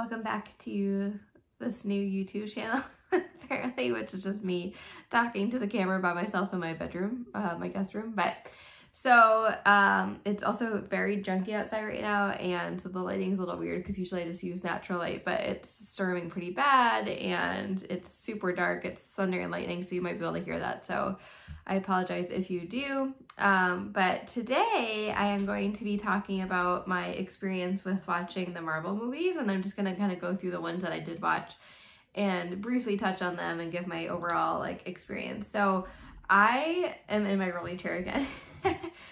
welcome back to this new YouTube channel, apparently, which is just me talking to the camera by myself in my bedroom, my guest room. But so it's also very junky outside right now, and so the lighting's a little weird because usually I just use natural light, but it's storming pretty bad and it's super dark. It's thunder and lightning, so you might be able to hear that. So I apologize if you do. But today I am going to be talking about my experience with watching the Marvel movies, and I'm just going to kind of go through the ones that I did watch and briefly touch on them and give my overall experience. So I am in my rolling chair again.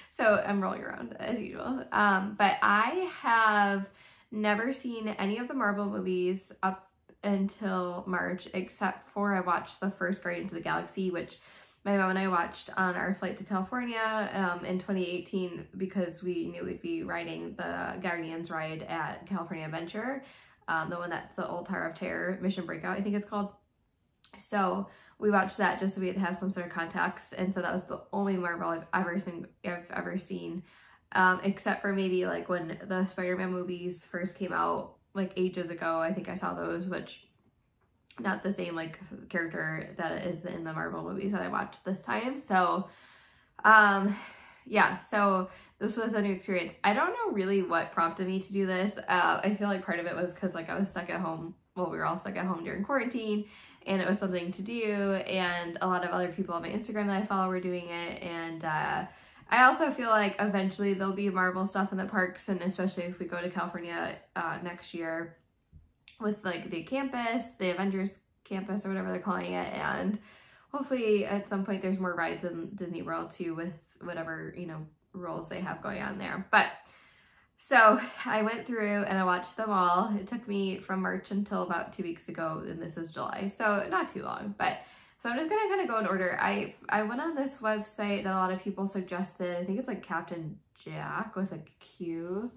So I'm rolling around as usual. But I have never seen any of the Marvel movies up until March, except for I watched the first Guardians of the Galaxy, which my mom and I watched on our flight to California in 2018 because we knew we'd be riding the Guardians ride at California Adventure, the one that's the Old Tower of Terror, Mission Breakout, I think it's called. So we watched that just so we had to have some sort of context, and so that was the only Marvel I've ever seen, except for maybe when the Spider-Man movies first came out ages ago. I think I saw those, which not the same character that is in the Marvel movies that I watched this time. So yeah, so this was a new experience. I don't know really what prompted me to do this. I feel like part of it was because I was stuck at home. Well, we were all stuck at home during quarantine, and it was something to do, and a lot of other people on my Instagram that I follow were doing it, and I also feel like eventually there'll be Marvel stuff in the parks, and especially if we go to California next year with the campus, the Avengers campus or whatever they're calling it, and hopefully at some point there's more rides in Disney World too with whatever, rules they have going on there. But so I went through and I watched them all. It took me from March until about 2 weeks ago, and this is July, so not too long. But so I'm just gonna kind of go in order. I went on this website that a lot of people suggested. I think it's Captain Jack with a Q.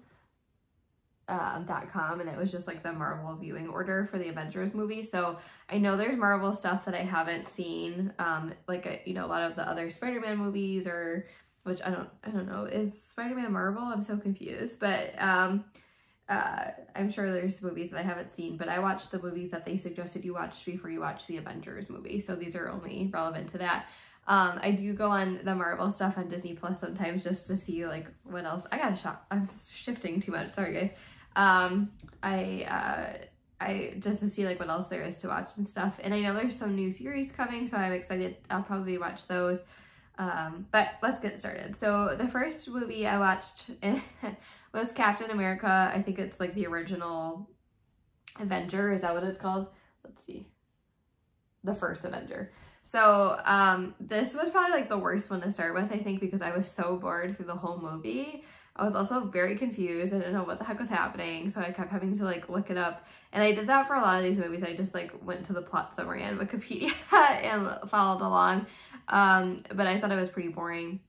.com, and it was just the Marvel viewing order for the Avengers movie. So I know there's Marvel stuff that I haven't seen, a lot of the other Spider-Man movies, or which I don't know, is Spider-Man Marvel? I'm so confused, but I'm sure there's movies that I haven't seen, but I watched the movies that they suggested you watch before you watch the Avengers movie, so these are only relevant to that. I do go on the Marvel stuff on Disney Plus sometimes just to see what else. I gotta shop. I'm shifting too much. Sorry guys. I just to see what else there is to watch and stuff. And I know there's some new series coming, so I'm excited. I'll probably watch those. But let's get started. So the first movie I watched was Captain America. I think it's the original Avenger. Is that what it's called? Let's see. The first Avenger. So this was probably the worst one to start with, I think, because I was so bored through the whole movie. I was also very confused. I didn't know what the heck was happening, so I kept having to look it up. And I did that for a lot of these movies. I just went to the plot summary on Wikipedia and followed along. But I thought it was pretty boring.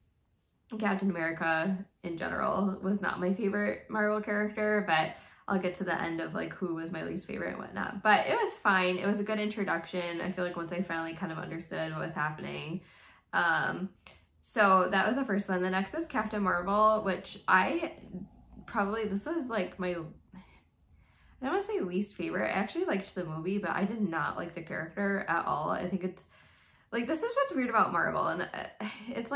Captain America in general was not my favorite Marvel character, but I'll get to the end of who was my least favorite and whatnot. But it was fine. It was a good introduction. I feel once I finally kind of understood what was happening. So that was the first one. The next is Captain Marvel, which this was my, I don't want to say least favorite. I actually liked the movie, but I did not like the character at all. I think it's this is what's weird about Marvel, and it's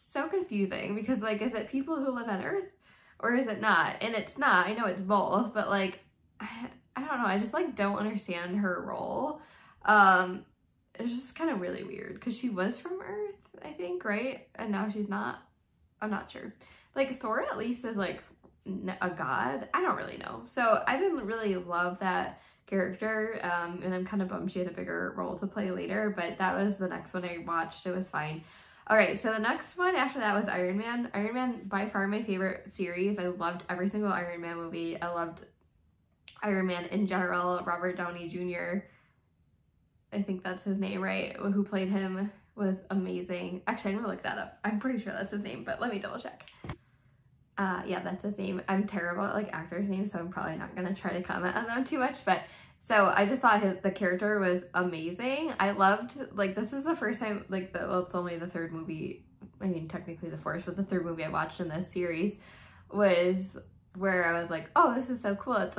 so confusing because is it people who live on Earth or is it not? And it's not. I know it's both, but I don't know. I just don't understand her role. It's just kind of really weird because she was from Earth, I think, right? And now she's not. I'm not sure. Thor at least is a god. I don't really know. So I didn't really love that character, and I'm kind of bummed she had a bigger role to play later, but that was the next one I watched. It was fine. All right, so the next one after that was Iron Man. Iron Man, by far my favorite series. I loved every single Iron Man movie. I loved Iron Man in general. Robert Downey Jr., I think that's his name, right? Who played him was amazing. Actually, I'm gonna look that up. I'm pretty sure that's his name, but let me double check. Yeah, that's his name. I'm terrible at actors' names, so I'm probably not gonna try to comment on them too much, but so I just thought the character was amazing. I loved, this is the first time, it's only the third movie, I mean, technically the fourth, but the third movie I watched in this series was where I was oh, this is so cool. It's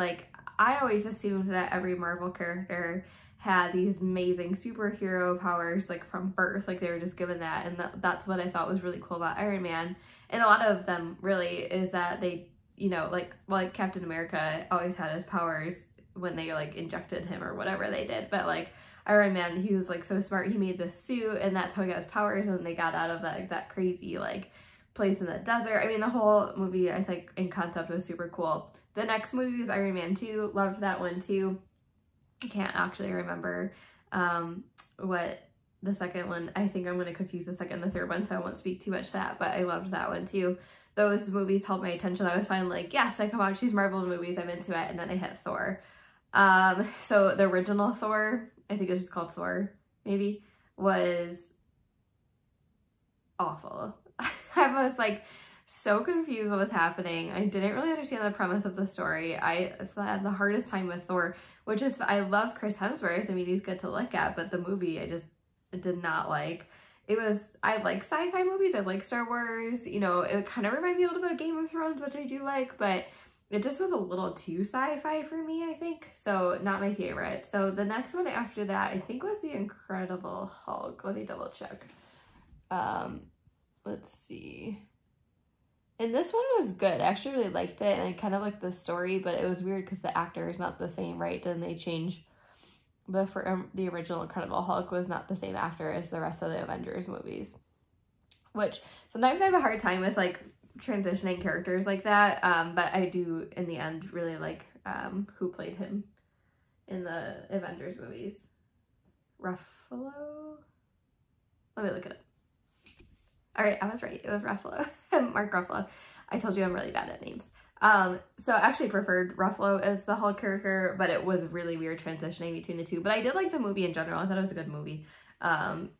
I always assumed that every Marvel character had these amazing superhero powers like from birth, like they were just given that, and that's what I thought was really cool about Iron Man. And a lot of them really is that they, you know, like Captain America always had his powers when they like injected him or whatever they did, but like Iron Man, he was like so smart, he made this suit and that's how he got his powers, and they got out of that crazy like place in the desert. I mean, the whole movie I think in concept was super cool. The next movie was Iron Man 2, loved that one too. I can't actually remember what the second one, I think I'm going to confuse the second and the third one, so I won't speak too much to that, but I loved that one too. Those movies held my attention. I was finally like, yes, I can watch these Marvel movies, I'm into it, and then I hit Thor. So the original Thor, I think it's just called Thor, maybe, was awful. I was like so confused what was happening. I didn't really understand the premise of the story. I had the hardest time with Thor, which is, I love Chris Hemsworth. I mean, he's good to look at, but the movie I just did not like. I like sci-fi movies. I like Star Wars. You know, it kind of reminded me a little bit of Game of Thrones, which I do like, but it just was a little too sci-fi for me, I think. So not my favorite. So the next one after that, I think, was The Incredible Hulk. Let me double check. Let's see. And this one was good. I actually really liked it, and I kind of liked the story, but it was weird because the actor is not the same, right? Didn't they change the original Incredible Hulk was not the same actor as the rest of the Avengers movies, which sometimes I have a hard time with like transitioning characters like that, but I do in the end really like who played him in the Avengers movies. Ruffalo? Let me look it up. All right, I was right. It was Ruffalo. Mark Ruffalo. I told you I'm really bad at names. So I actually preferred Ruffalo as the Hulk character, but it was really weird transitioning between the two. But I did like the movie in general. I thought it was a good movie. And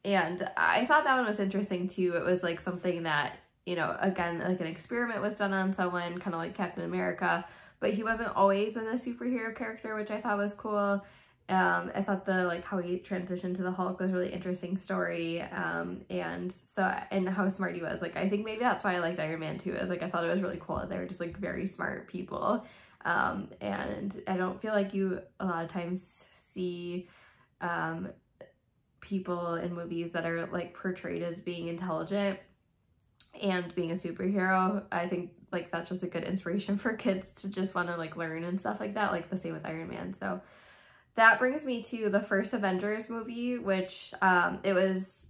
I thought that one was interesting too. It was like something that, you know, again, like an experiment was done on someone, kind of like Captain America, but he wasn't always in a superhero character, which I thought was cool. I thought how he transitioned to the Hulk was a really interesting story. And how smart he was. Like, I think maybe that's why I liked Iron Man too, is like, I thought it was really cool that they were just like very smart people. And I don't feel like you a lot of times see, people in movies that are like portrayed as being intelligent and being a superhero. I think like that's just a good inspiration for kids to just want to like learn and stuff like that, like the same with Iron Man. So that brings me to the first Avengers movie, which it was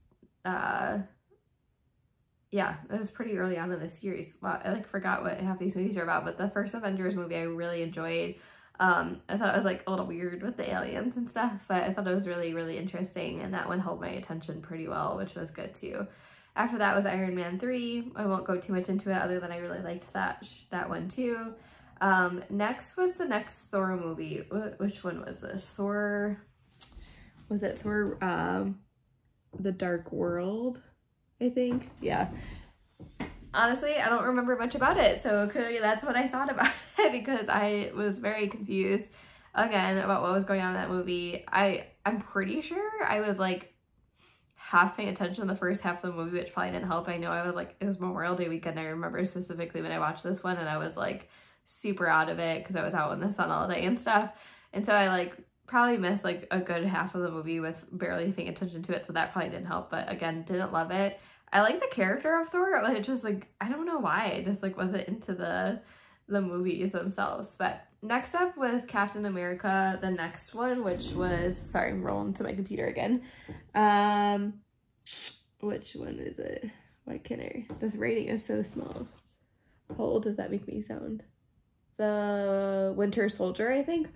pretty early on in the series. Wow, I like forgot what half these movies are about, but the first Avengers movie I really enjoyed. I thought it was like a little weird with the aliens and stuff, but I thought it was really, really interesting, and that one held my attention pretty well, which was good too. After that was Iron Man 3. I won't go too much into it other than I really liked that one too. Next was the next Thor movie. Which one was this? Was it Thor, The Dark World, I think? Yeah. Honestly, I don't remember much about it, so clearly that's what I thought about it, because I was very confused, again, about what was going on in that movie. I'm pretty sure I was like half paying attention to the first half of the movie, which probably didn't help. I know I was like, it was Memorial Day weekend, I remember specifically when I watched this one, and I was like super out of it because I was out in the sun all day and stuff, and so I like probably missed like a good half of the movie with barely paying attention to it, so that probably didn't help. But again, didn't love it. I like the character of Thor, but it just like, I don't know why, I just like wasn't into the movies themselves. But next up was Captain America, the next one, which was, sorry, I'm rolling to my computer again. Which one is it? Why can't this rating is so small. How old does that make me sound? The Winter Soldier, I think.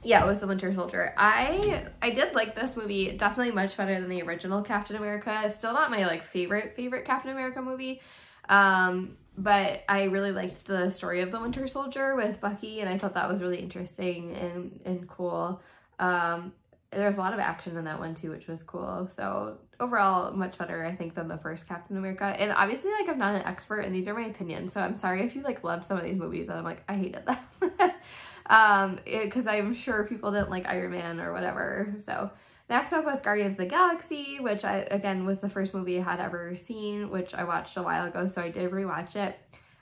Yeah, it was the Winter Soldier. I did like this movie, definitely much better than the original Captain America. It's still not my like favorite Captain America movie, but I really liked the story of the Winter Soldier with Bucky, and I thought that was really interesting and cool. There's a lot of action in that one too, which was cool. So overall, much better, I think, than the first Captain America. And obviously, like, I'm not an expert, and these are my opinions, so I'm sorry if you like love some of these movies and I'm like, I hated them. Because I'm sure people didn't like Iron Man or whatever. So next up was Guardians of the Galaxy, which again was the first movie I had ever seen, which I watched a while ago, so I did rewatch it.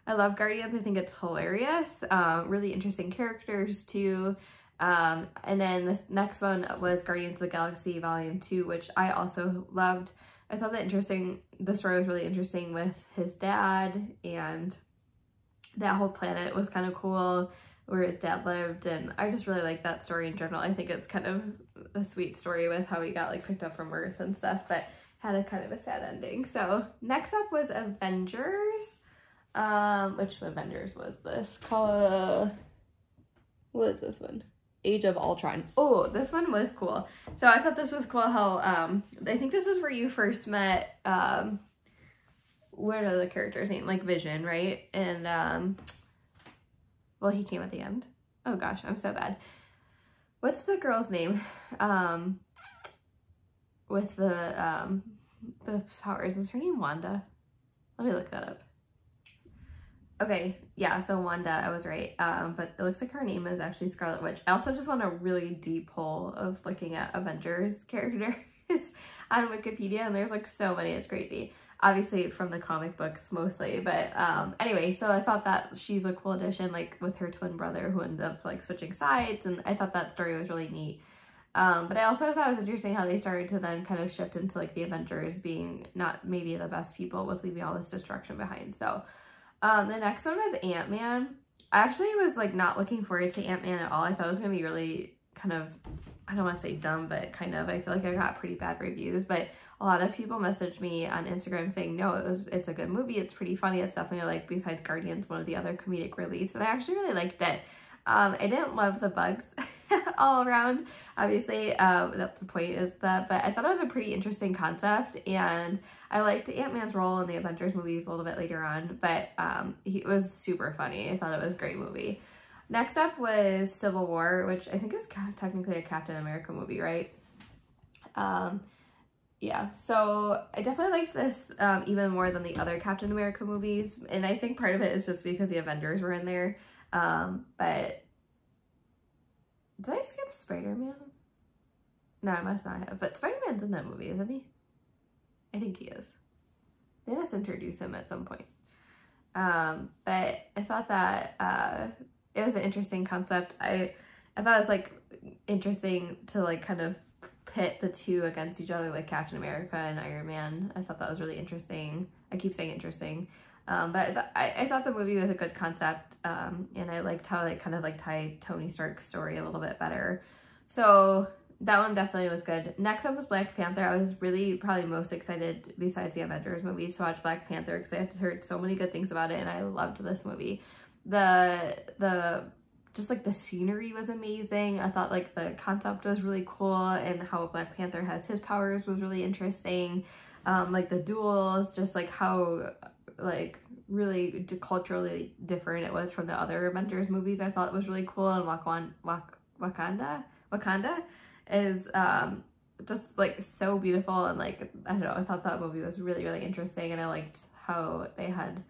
I love Guardians. I think it's hilarious. Really interesting characters too. And then this next one was Guardians of the Galaxy Volume 2, which I also loved. I thought the story was really interesting with his dad, and that whole planet was kind of cool where his dad lived, and I just really like that story in general. I think it's kind of a sweet story with how he got like picked up from Earth and stuff, but had a kind of a sad ending. So next up was Avengers. Which Avengers was this? What is this one? Age of Ultron. Oh, this one was cool. So I thought this was cool how, I think this is where you first met, what are the characters' name? Like Vision, right? And, well, he came at the end. Oh gosh, I'm so bad. What's the girl's name? With the powers. Is her name Wanda? Let me look that up. Okay, yeah, so Wanda, I was right. But it looks like her name is actually Scarlet Witch. I also just want a really deep hole of looking at Avengers characters on Wikipedia, and there's like so many, it's crazy. Obviously from the comic books mostly, but anyway, so I thought that she's a cool addition, like with her twin brother who ended up like switching sides, and I thought that story was really neat. But I also thought it was interesting how they started to then kind of shift into like the Avengers being not maybe the best people with leaving all this destruction behind. So the next one was Ant-Man. I actually was like not looking forward to Ant-Man at all. I thought it was gonna be really kind of, I don't want to say dumb, but kind of, I feel like I got pretty bad reviews, but a lot of people messaged me on Instagram saying, no, it's a good movie. It's pretty funny. It's definitely like, besides Guardians, one of the other comedic reliefs. And I actually really liked it. I didn't love the bugs all around. Obviously, that's the point is that, but I thought it was a pretty interesting concept, and I liked Ant-Man's role in the Avengers movies a little bit later on, but it was super funny. I thought it was a great movie. Next up was Civil War, which I think is technically a Captain America movie, right? Yeah, so I definitely liked this even more than the other Captain America movies, and I think part of it is just because the Avengers were in there. But did I skip Spider-Man? No, I must not have, but Spider-Man's in that movie, isn't he? I think he is. They must introduce him at some point. But I thought that it was an interesting concept. I thought it was like interesting to like kind of pit the two against each other, like Captain America and Iron Man. I thought that was really interesting. I keep saying interesting. But I thought the movie was a good concept, and I liked how they kind of like tied Tony Stark's story a little bit better. So that one definitely was good. Next up was Black Panther. I was really probably most excited besides the Avengers movies to watch Black Panther because I had heard so many good things about it, and I loved this movie. Just like the scenery was amazing. I thought like the concept was really cool, and how Black Panther has his powers was really interesting. Like the duels, just like how like really culturally different it was from the other Avengers movies. I thought it was really cool, and Wakanda is just like so beautiful, and like I don't know, I thought that movie was really, really interesting, and I liked how they had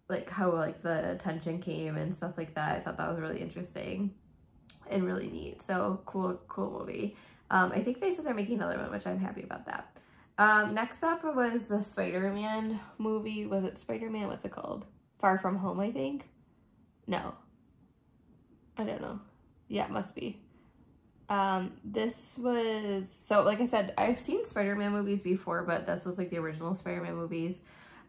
like how like the tension came and stuff like that. I thought that was really interesting and really neat. So cool movie. I think they said they're making another one, which I'm happy about that. Next up was the Spider-Man movie. Was it Spider-Man? What's it called? Far From Home, I think? No. I don't know. Yeah, it must be. This was, so like I said, I've seen Spider-Man movies before, but this was like the original Spider-Man movies,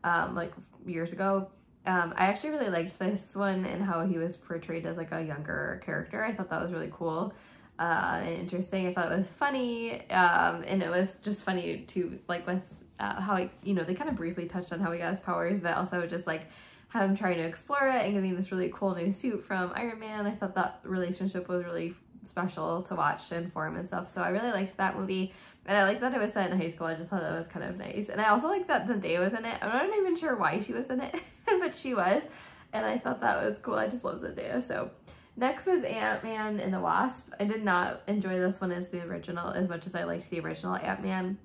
like years ago. I actually really liked this one and how he was portrayed as like a younger character. I thought that was really cool and interesting. I thought it was funny, and it was just funny to like with how he, you know, they kind of briefly touched on how he got his powers, but also just like him trying to explore it and getting this really cool new suit from Iron Man. I thought that relationship was really special to watch and form and stuff. So I really liked that movie, and I liked that it was set in high school. I just thought that was kind of nice, and I also liked that Zendaya was in it. I'm not even sure why she was in it, but she was, and I thought that was cool. I just love Zendaya. So next was Ant-Man and the Wasp. I did not enjoy this one as the original as much as I liked the original Ant-Man.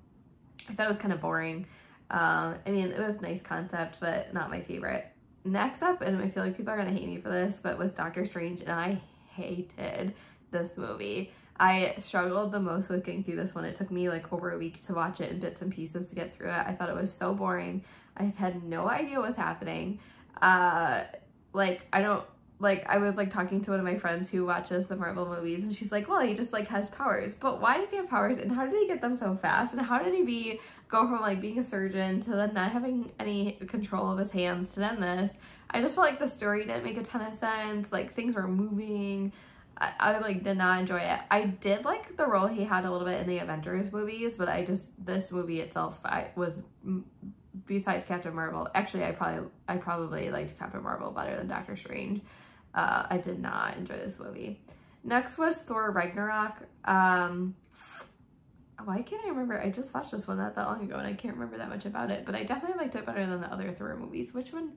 I thought it was kind of boring. I mean, it was a nice concept, but not my favorite. Next up, and I feel like people are gonna hate me for this, but was Doctor Strange, and I hated this movie. I struggled the most with getting through this one. It took me like over a week to watch it in bits and pieces to get through it. I thought it was so boring. I had no idea what was happening. Like, I was like talking to one of my friends who watches the Marvel movies, and she's like, well, he just like has powers, but why does he have powers, and how did he get them so fast, and how did he go from like being a surgeon to then not having any control of his hands to then this? I just felt like the story didn't make a ton of sense. Like, things were moving. I like did not enjoy it. I did like the role he had a little bit in the Avengers movies, but this movie itself, was, besides Captain Marvel, actually I probably liked Captain Marvel better than Doctor Strange. I did not enjoy this movie. Next was Thor Ragnarok. Why can't I remember? I just watched this one not that long ago and I can't remember that much about it, but I definitely liked it better than the other Thor movies. Which one?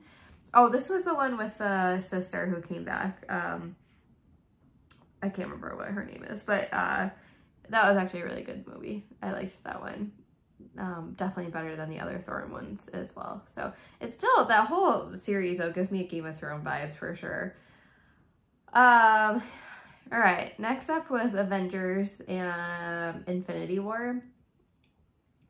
Oh, this was the one with the sister who came back. I can't remember what her name is, but that was actually a really good movie. I liked that one. Definitely better than the other Thor ones as well. So it's still, that whole series though gives me a Game of Thrones vibes for sure. All right, next up was Avengers and Infinity War.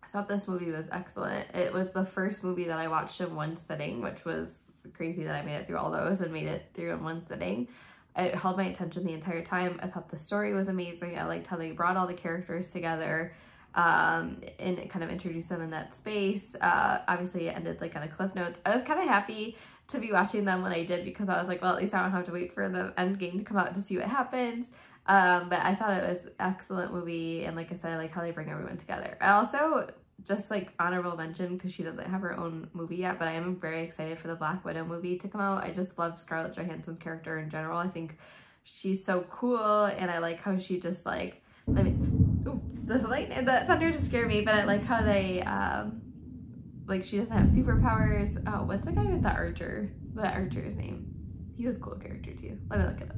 I thought this movie was excellent. It was the first movie that I watched in one sitting, which was crazy that I made it through all those and made it through in one sitting. It held my attention the entire time. I thought the story was amazing. I liked how they brought all the characters together and it kind of introduced them in that space. Obviously it ended like on a cliff notes. I was kind of happy to be watching them when I did, because I was like, well, at least I don't have to wait for the end game to come out to see what happens. But I thought it was an excellent movie, and like I said, I like how they bring everyone together. I also, just like honorable mention, because she doesn't have her own movie yet, but I am very excited for the Black Widow movie to come out. I just love Scarlett Johansson's character in general. I think she's so cool, and I like how she just like, I mean, ooh, the thunder just scared me, but I like how they, like, she doesn't have superpowers. Oh, what's the guy with the archer's name? He was a cool character too. Let me look it up.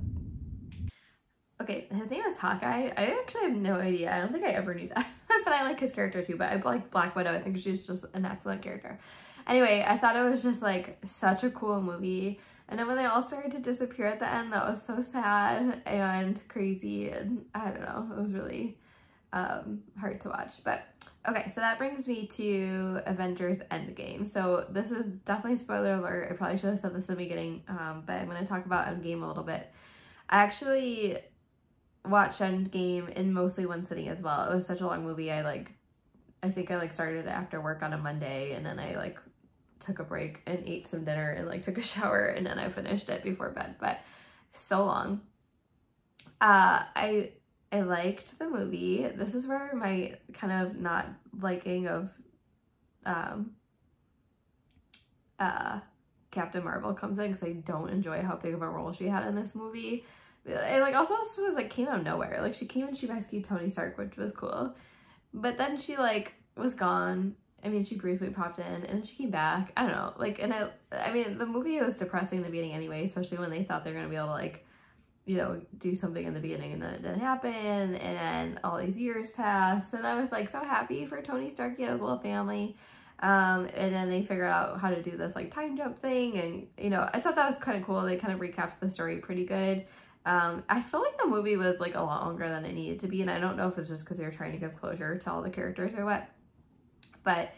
Okay, his name is Hawkeye. I actually have no idea. I don't think I ever knew that, but I like his character too. But I like Black Widow. I think she's just an excellent character. Anyway, I thought it was just like such a cool movie. And then when they all started to disappear at the end, that was so sad and crazy. And I don't know, it was really hard to watch. But okay, so that brings me to Avengers Endgame. So this is definitely spoiler alert. I probably should have said this in the beginning, but I'm going to talk about Endgame a little bit. I actually watched Endgame in mostly one sitting as well. It was such a long movie. I think I started it after work on a Monday, and then I took a break and ate some dinner and took a shower, and then I finished it before bed. But so long. I liked the movie. This is where my kind of not liking of Captain Marvel comes in, because I don't enjoy how big of a role she had in this movie. And also this was came out of nowhere. She came and she rescued Tony Stark, which was cool. But then she was gone. I mean, she briefly popped in and she came back. I don't know. And I mean, the movie was depressing in the beginning anyway, especially when they thought they were gonna be able to do something in the beginning, and then it didn't happen, and then all these years passed, and I was so happy for Tony Stark. He had his little family, and then they figured out how to do this time jump thing, and I thought that was kind of cool. They kind of recapped the story pretty good. I feel like the movie was a lot longer than it needed to be, and I don't know if it's just because they were trying to give closure to all the characters or what, but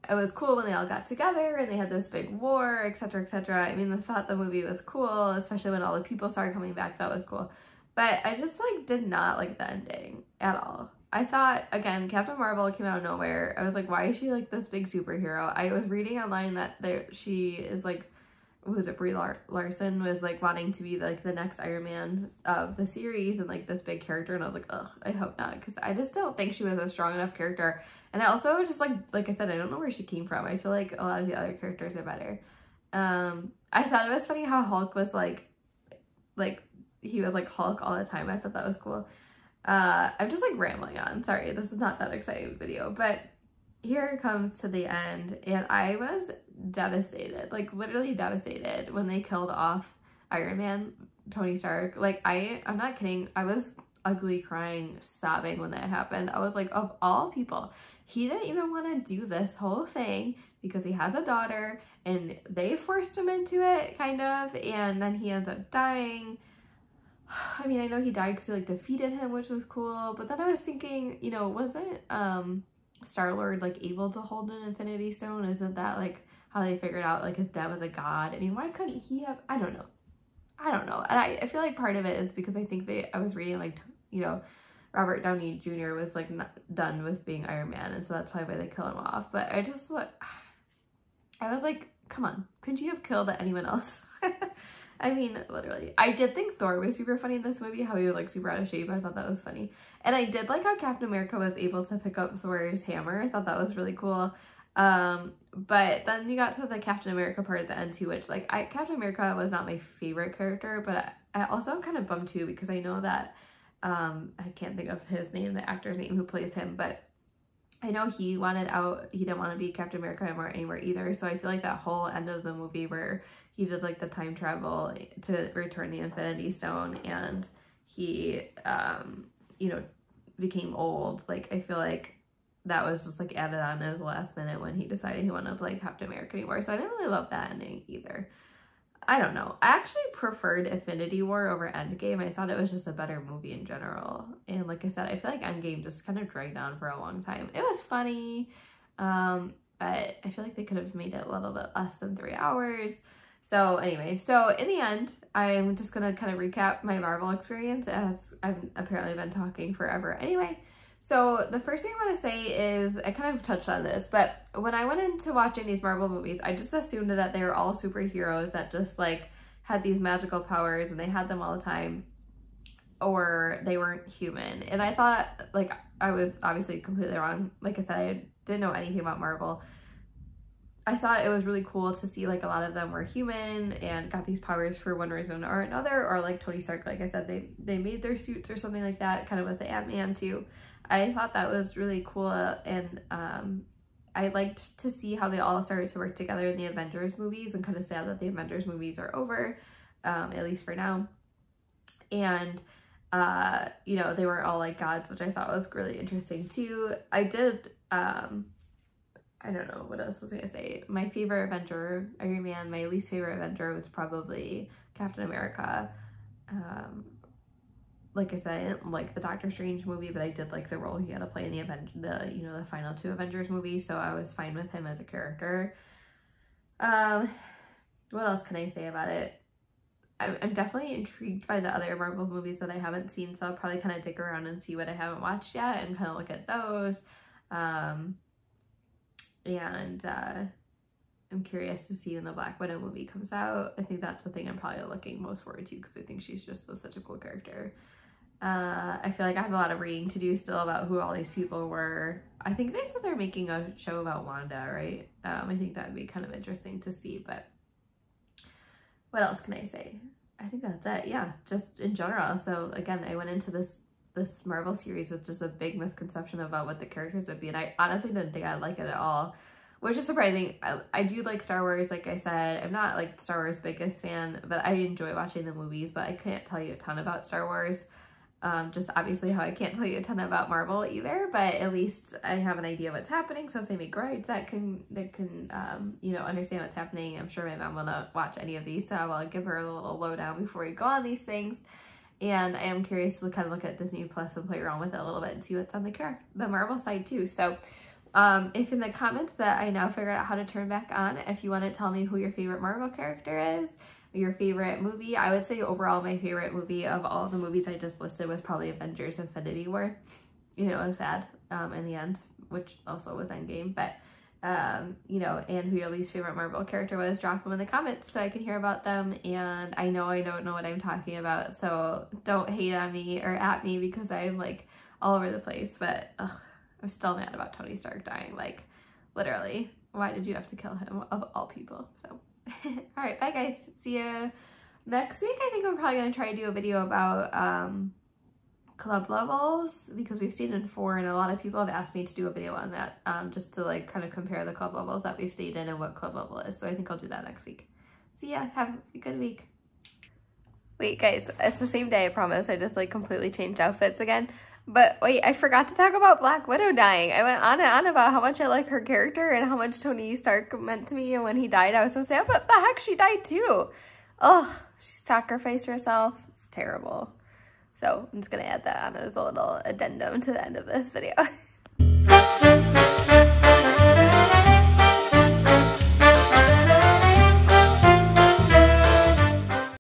it was cool when they all got together and they had this big war, etc., etc. I mean, I thought the movie was cool, especially when all the people started coming back. That was cool. But I just did not like the ending at all. I thought, again, Captain Marvel came out of nowhere. I was like, why is she this big superhero? I was reading online that she is who was it, Brie Larson was wanting to be the next Iron Man of the series and this big character, and I was like, ugh, I hope not, because I just don't think she was a strong enough character. And I also just like I said, I don't know where she came from. I feel like a lot of the other characters are better. I thought it was funny how Hulk was he was Hulk all the time. I thought that was cool. I'm just rambling on. Sorry, this is not that exciting video, but here it comes to the end, and I was devastated, literally devastated when they killed off Iron Man, Tony Stark. I'm not kidding. I was ugly crying, sobbing when that happened. I was of all people, he didn't even want to do this whole thing because he has a daughter and they forced him into it, kind of, and then he ends up dying. I mean, I know he died because he like defeated him, which was cool, but then I was thinking, you know, wasn't Star-Lord like able to hold an Infinity Stone? Isn't that like how they figured out like his dad was a god? I mean, why couldn't he have? I don't know. And I feel like part of it is because I think I was reading like, you know, Robert Downey Jr. was like not done with being Iron Man, and so that's probably why they kill him off. But I was like, come on, couldn't you have killed anyone else? I mean, literally. I did think Thor was super funny in this movie, how he was like super out of shape. I thought that was funny. And I did like how Captain America was able to pick up Thor's hammer. I thought that was really cool. But then you got to the Captain America part at the end too, which like Captain America was not my favorite character, but I also am kind of bummed too because I know that I can't think of his name, the actor's name who plays him, but I know he wanted out. He didn't want to be Captain America anymore either. So I feel like that whole end of the movie where he did like the time travel to return the Infinity Stone and he, you know, became old. Like, I feel like that was just like added on at the last minute when he decided he wanted to play Captain America anymore. So I didn't really love that ending either. I don't know. I actually preferred Infinity War over Endgame. I thought it was just a better movie in general. And like I said, I feel like Endgame just kind of dragged on for a long time. It was funny, but I feel like they could have made it a little bit less than 3 hours. So anyway, so in the end, I'm just going to kind of recap my Marvel experience as I've apparently been talking forever anyway. So the first thing I want to say is, I kind of touched on this, but when I went into watching these Marvel movies, I just assumed that they were all superheroes that just like had these magical powers and they had them all the time, or they weren't human. And I thought, like, I was obviously completely wrong. Like I said, I didn't know anything about Marvel. I thought it was really cool to see like a lot of them were human and got these powers for one reason or another, or like Tony Stark, like I said, they made their suits or something like that, kind of with the Ant-Man too. I thought that was really cool, and I liked to see how they all started to work together in the Avengers movies. I'm kind of sad that the Avengers movies are over, at least for now. And you know, they were all like gods, which I thought was really interesting too. I did I don't know what else was I gonna say. My favorite Avenger, Iron Man. My least favorite Avenger was probably Captain America. Like I said, I didn't like the Doctor Strange movie, but I did like the role he had to play in the final 2 Avengers movies, so I was fine with him as a character. What else can I say about it? I'm definitely intrigued by the other Marvel movies that I haven't seen, so I'll probably kind of dig around and see what I haven't watched yet and kind of look at those. And I'm curious to see when the Black Widow movie comes out. I think that's the thing I'm probably looking most forward to because I think she's just such a cool character. I feel like I have a lot of reading to do still about who all these people were. I think they said they're making a show about Wanda, right? I think that would be kind of interesting to see, but what else can I say? I think that's it. Yeah, just in general. So again, I went into this Marvel series with just a big misconception about what the characters would be, and I honestly didn't think I'd like it at all, which is surprising. I do like Star Wars, like I said. I'm not like Star Wars' biggest fan, but I enjoy watching the movies, but I can't tell you a ton about Star Wars. Just obviously how I can't tell you a ton about Marvel either, but at least I have an idea what's happening. So if they make rides that can you know, understand what's happening, I'm sure my mom will not watch any of these, so I'll give her a little lowdown before we go on these things. And I am curious to kind of look at Disney Plus and play around with it a little bit and see what's on the Marvel side too. So if in the comments that I now figured out how to turn back on, if you want to tell me who your favorite Marvel character is, your favorite movie, I would say overall my favorite movie of all of the movies I just listed was probably Avengers Infinity War. You know, it was sad in the end, which also was Endgame, but you know, and who your least favorite Marvel character was, drop them in the comments so I can hear about them. And I know I don't know what I'm talking about, so don't hate on me or at me because I'm like all over the place, but I'm still mad about Tony Stark dying. Like, literally, why did you have to kill him of all people? So all right, bye guys, see you next week. I think I'm probably gonna try to do a video about club levels because we've stayed in 4, and a lot of people have asked me to do a video on that, just to like kind of compare the club levels that we've stayed in and what club level is. So I think I'll do that next week. See ya, have a good week. Wait guys, it's the same day, I promise. I just like completely changed outfits again. But wait, I forgot to talk about Black Widow dying. I went on and on about how much I like her character and how much Tony Stark meant to me, and when he died I was so sad, but the heck, she died too. Ugh, she sacrificed herself. It's terrible. So I'm just gonna add that on as a little addendum to the end of this video.